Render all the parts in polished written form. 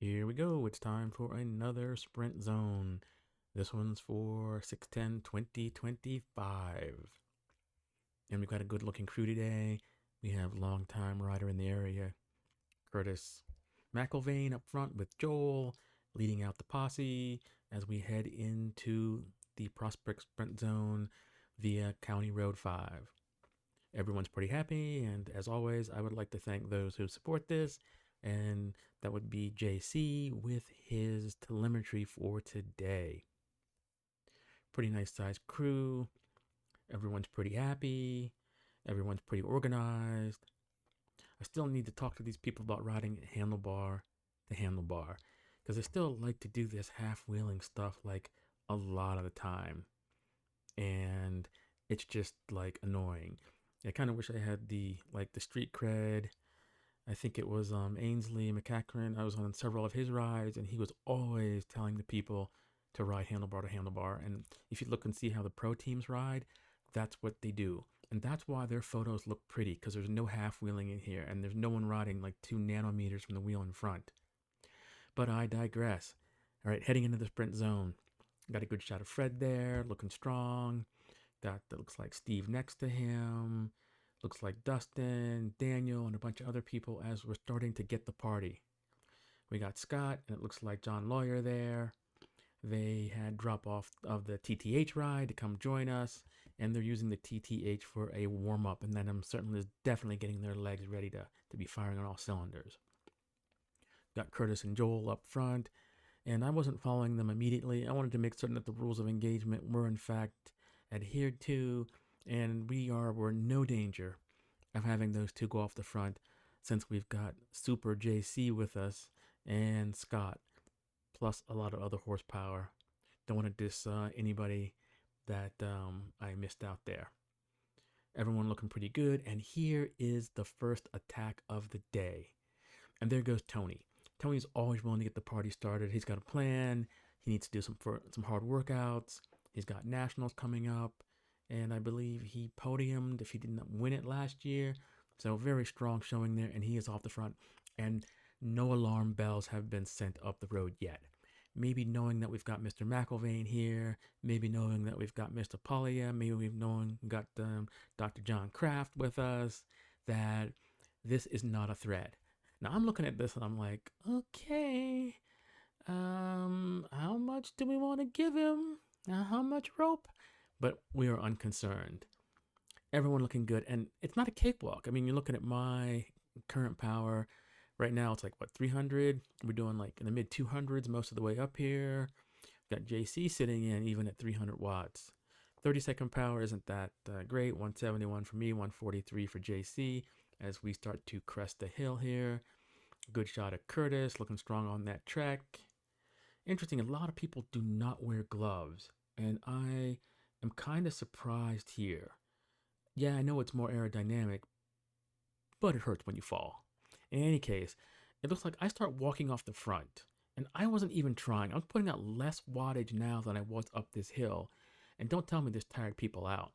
Here we go. It's time for another sprint zone. This one's for 6/10/2025. And we've got a good looking crew today. We have longtime rider in the area, Curtis McIlvain up front with Joel, leading out the posse as we head into the Prospect Sprint Zone via County Road 5. Everyone's pretty happy, and as always, I would like to thank those who support this, and that would be JC with his telemetry for today. Pretty nice sized crew. Everyone's pretty happy. Everyone's pretty organized. I still need to talk to these people about riding handlebar to handlebar, because I still like to do this half-wheeling stuff like a lot of the time, and it's just like annoying. I kind of wish I had the street cred. I think it was Ainsley McCachran. I was on several of his rides, and he was always telling the people to ride handlebar to handlebar. And if you look and see how the pro teams ride, that's what they do. And that's why their photos look pretty, because there's no half wheeling in here, and there's no one riding like 2 nanometers from the wheel in front. But I digress. All right, heading into the sprint zone. Got a good shot of Fred there, looking strong. That looks like Steve next to him. Looks like Dustin, Daniel, and a bunch of other people as we're starting to get the party. We got Scott, and it looks like John Lawyer there. They had drop off of the TTH ride to come join us, and they're using the TTH for a warm up, and then I'm certainly definitely getting their legs ready to be firing on all cylinders. Got Curtis and Joel up front, and I wasn't following them immediately. I wanted to make certain that the rules of engagement were in fact adhered to, and we're in no danger of having those two go off the front, since we've got Super JC with us and Scott, plus a lot of other horsepower. Don't want to diss anybody that I missed out there. Everyone looking pretty good, and here is the first attack of the day. And there goes Tony. Tony's always willing to get the party started. He's got a plan. He needs to do some hard workouts. He's got nationals coming up, and I believe he podiumed if he didn't win it last year. So very strong showing there, and he is off the front. And no alarm bells have been sent up the road yet. Maybe knowing that we've got Mr. McIlvain here, maybe knowing that we've got Mr. Polya, maybe we've got Dr. John Kraft with us, that this is not a threat. Now I'm looking at this and I'm like, okay, how much do we want to give him? How much rope? But we are unconcerned. Everyone looking good, and it's not a cakewalk. I mean, you're looking at my current power. Right now, it's like, what, 300? We're doing like in the mid 200s most of the way up here. Got JC sitting in even at 300 watts. 30-second power isn't that great. 171 for me, 143 for JC as we start to crest the hill here. Good shot of Curtis, looking strong on that trek. Interesting, a lot of people do not wear gloves, and I am kind of surprised here. Yeah, I know it's more aerodynamic, but it hurts when you fall. In any case, it looks like I start walking off the front, and I wasn't even trying. I was putting out less wattage now than I was up this hill, and don't tell me this tired people out.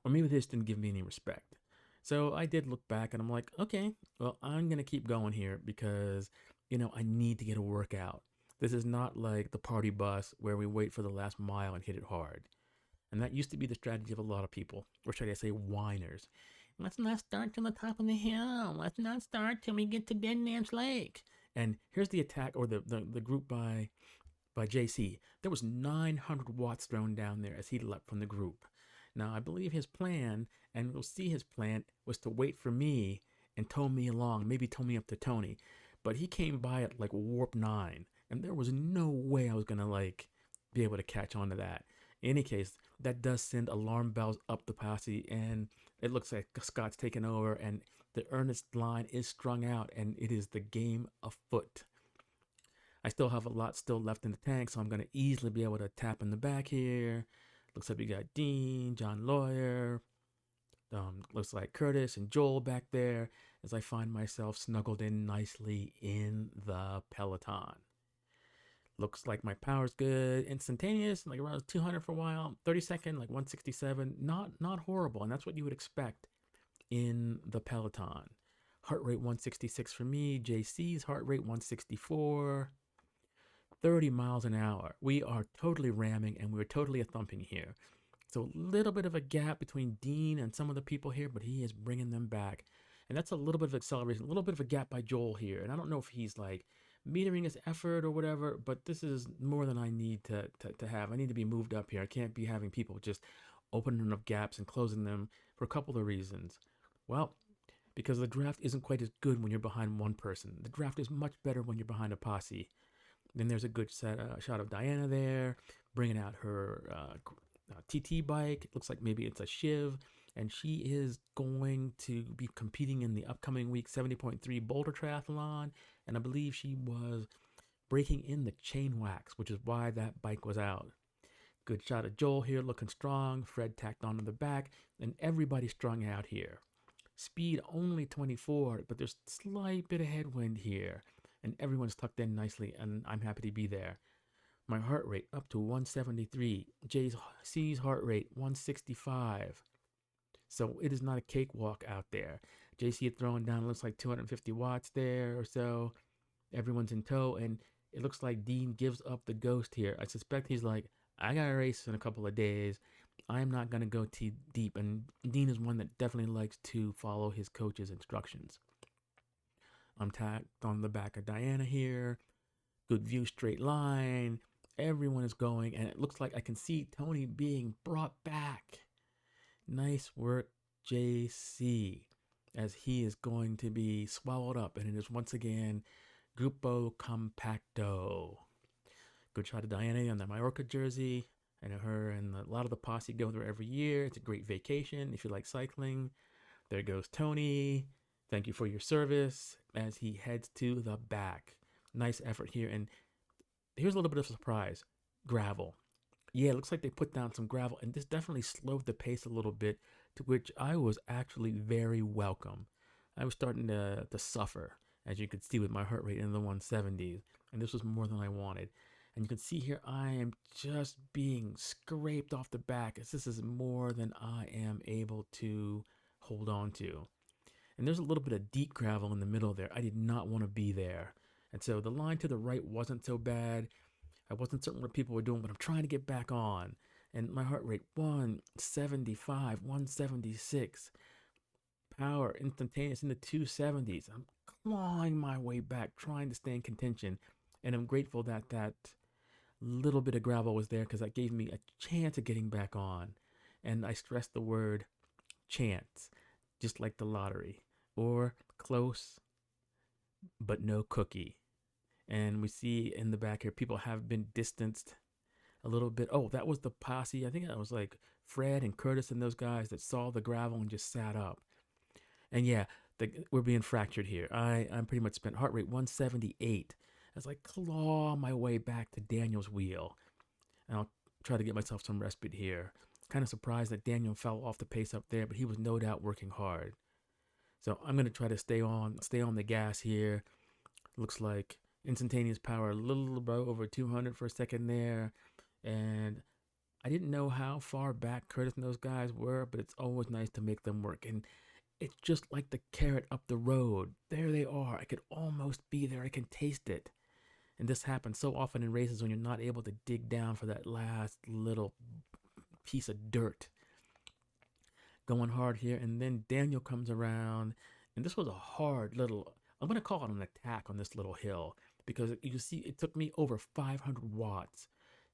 Or maybe they just didn't give me any respect. So I did look back, and I'm like, okay, well, I'm going to keep going here because, I need to get a workout. This is not like the party bus where we wait for the last mile and hit it hard. And that used to be the strategy of a lot of people, or should I say whiners. Let's not start till the top of the hill. Let's not start till we get to Dead Man's Lake. And here's the attack, or the group by JC. There was 900 watts thrown down there as he leapt from the group. Now, I believe his plan, and we'll see his plan, was to wait for me and tow me along, maybe tow me up to Tony. But he came by at like warp 9, and there was no way I was going to be able to catch on to that. In any case, that does send alarm bells up the posse, and it looks like Scott's taken over, and the Ernest line is strung out, and it is the game afoot. I still have a lot still left in the tank, so I'm going to easily be able to tap in the back here. Looks like we got Dean, John Lawyer, looks like Curtis and Joel back there as I find myself snuggled in nicely in the peloton. Looks like my power's good. Instantaneous, like around 200 for a while. 30-second, like 167. Not horrible, and that's what you would expect in the peloton. Heart rate 166 for me. JC's heart rate 164. 30 miles an hour. We are totally ramming and we're totally a thumping here. So a little bit of a gap between Dean and some of the people here, but he is bringing them back. And that's a little bit of acceleration, a little bit of a gap by Joel here. And I don't know if he's like metering his effort or whatever, but this is more than I need to have. I need to be moved up here. I can't be having people just opening up gaps and closing them for a couple of reasons. Well, because the draft isn't quite as good when you're behind one person. The draft is much better when you're behind a posse. Then there's a good shot of Diana there, bringing out her TT bike. It looks like maybe it's a Shiv, and she is going to be competing in the upcoming week 70.3 Boulder Triathlon, and I believe she was breaking in the chain wax, which is why that bike was out. Good shot of Joel here, looking strong. Fred tacked on to the back, and everybody's strung out here. Speed only 24, but there's a slight bit of headwind here, and everyone's tucked in nicely, and I'm happy to be there. My heart rate up to 173. JC's heart rate 165. So it is not a cakewalk out there. JC is throwing down, looks like 250 watts there or so. Everyone's in tow, and it looks like Dean gives up the ghost here. I suspect he's like, I got a race in a couple of days. I'm not going to go too deep. And Dean is one that definitely likes to follow his coach's instructions. I'm tacked on the back of Diana here. Good view, straight line. Everyone is going, and it looks like I can see Tony being brought back. Nice work, JC, as he is going to be swallowed up, and it is once again Grupo Compacto. Good shot of Diana on the Mallorca jersey. I know her and a lot of the posse go there every year. It's a great vacation if you like cycling. There goes Tony. Thank you for your service as he heads to the back. Nice effort here. And here's a little bit of a surprise. Gravel. Yeah, it looks like they put down some gravel, and this definitely slowed the pace a little bit, to which I was actually very welcome. I was starting to suffer, as you could see with my heart rate in the 170s, and this was more than I wanted. And you can see here, I am just being scraped off the back, as this is more than I am able to hold on to. And there's a little bit of deep gravel in the middle there. I did not want to be there. And so the line to the right wasn't so bad. I wasn't certain what people were doing, but I'm trying to get back on. And my heart rate, 175, 176. Power, instantaneous in the 270s. I'm clawing my way back, trying to stay in contention. And I'm grateful that that little bit of gravel was there, because that gave me a chance of getting back on. And I stress the word chance, just like the lottery, or close, but no cookie. And we see in the back here, people have been distanced a little bit. Oh, that was the posse. I think that was like Fred and Curtis and those guys that saw the gravel and just sat up. And yeah, we're being fractured here. I'm pretty much spent. Heart rate 178 as I claw my way back to Daniel's wheel. And I'll try to get myself some respite here. Kind of surprised that Daniel fell off the pace up there, but he was no doubt working hard. So I'm going to try to stay on the gas here. Looks like instantaneous power, a little above over 200 for a second there. And I didn't know how far back Curtis and those guys were, but it's always nice to make them work. And it's just like the carrot up the road. There they are. I could almost be there. I can taste it. And this happens so often in races when you're not able to dig down for that last little piece of dirt. Going hard here, and then Daniel comes around, and this was a hard little, I'm going to call it an attack on this little hill, because you see it took me over 500 watts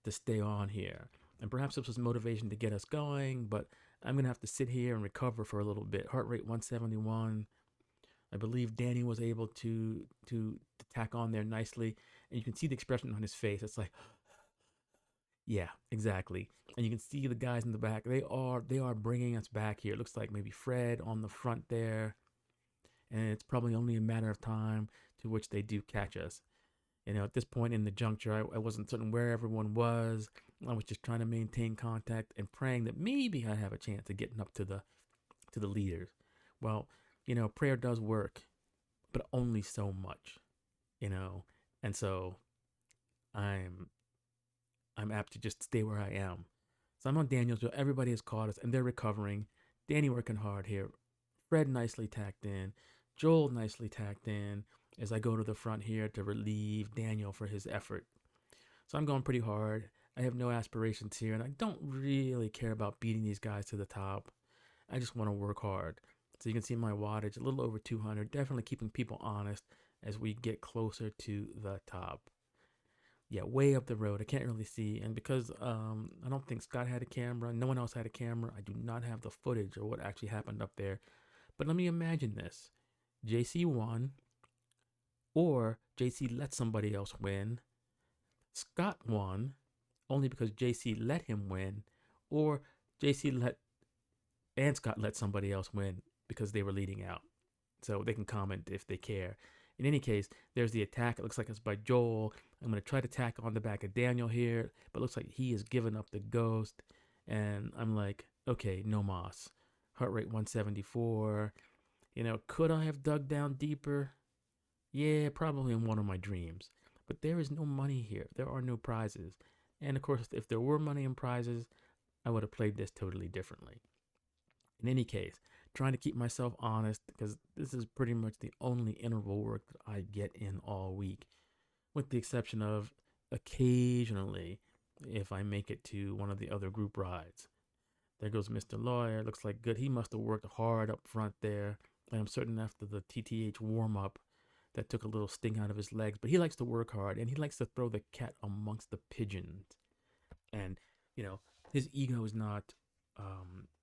to stay on here. And perhaps this was motivation to get us going, but I'm going to have to sit here and recover for a little bit. Heart rate 171. I believe Danny was able to tack on there nicely. And you can see the expression on his face. It's like, yeah, exactly. And you can see the guys in the back. They are bringing us back here. It looks like maybe Fred on the front there. And it's probably only a matter of time to which they do catch us. You know, at this point in the juncture, I wasn't certain where everyone was. I was just trying to maintain contact and praying that maybe I have a chance of getting up to the leaders. Well, you know, prayer does work, but only so much, you know. And so I'm apt to just stay where I am. So I'm on Danielsville. Everybody has caught us, and they're recovering. Danny working hard here. Fred nicely tacked in. Joel nicely tacked in as I go to the front here to relieve Daniel for his effort. So I'm going pretty hard. I have no aspirations here, and I don't really care about beating these guys to the top. I just want to work hard. So you can see my wattage, a little over 200, definitely keeping people honest as we get closer to the top. Yeah, way up the road. I can't really see. And because I don't think Scott had a camera, no one else had a camera, I do not have the footage of what actually happened up there. But let me imagine this. JC won, or JC let somebody else win. Scott won, only because JC let him win, or JC let and Scott let somebody else win because they were leading out. So they can comment if they care. In any case, there's the attack. It looks like it's by Joel. I'm going to try to tack on the back of Daniel here, but it looks like he has given up the ghost. And I'm like, okay, no moss. Heart rate 174. Could I have dug down deeper? Yeah, probably in one of my dreams. But there is no money here. There are no prizes. And of course, if there were money and prizes, I would have played this totally differently. In any case, trying to keep myself honest because this is pretty much the only interval work that I get in all week, with the exception of occasionally if I make it to one of the other group rides. There goes Mr. Lawyer. Looks like good. He must have worked hard up front there. And I'm certain after the TTH warm up, that took a little sting out of his legs. But he likes to work hard and he likes to throw the cat amongst the pigeons. And, his ego is not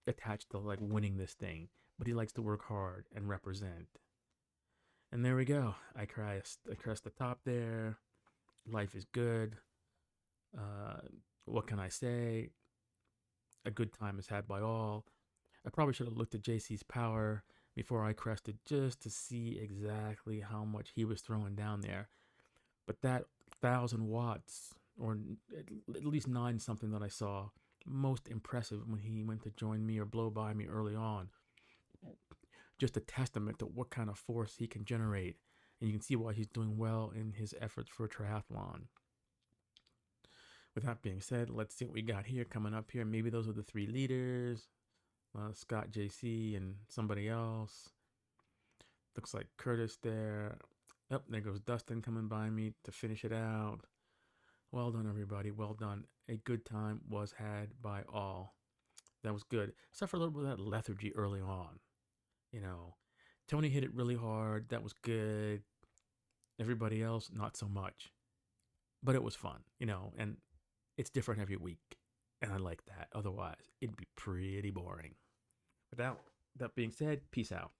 attached to like winning this thing, but he likes to work hard and represent. And there we go. I crest the top there. Life is good. Uh, what can I say? A good time is had by all. I probably should have looked at JC's power before I crested just to see exactly how much he was throwing down there. But that 1,000 watts, or at least 9 something that I saw, most impressive when he went to join me or blow by me early on. Just a testament to what kind of force he can generate. And you can see why he's doing well in his efforts for triathlon. With that being said, let's see what we got here coming up here. Maybe those are the 3 leaders. Scott, JC, and somebody else. Looks like Curtis there. Oh, there goes Dustin coming by me to finish it out. Well done, everybody. Well done. A good time was had by all. That was good. Except for a little bit of that lethargy early on. Tony hit it really hard. That was good. Everybody else, not so much. But it was fun, and it's different every week. And I like that. Otherwise, it'd be pretty boring. Without that being said, peace out.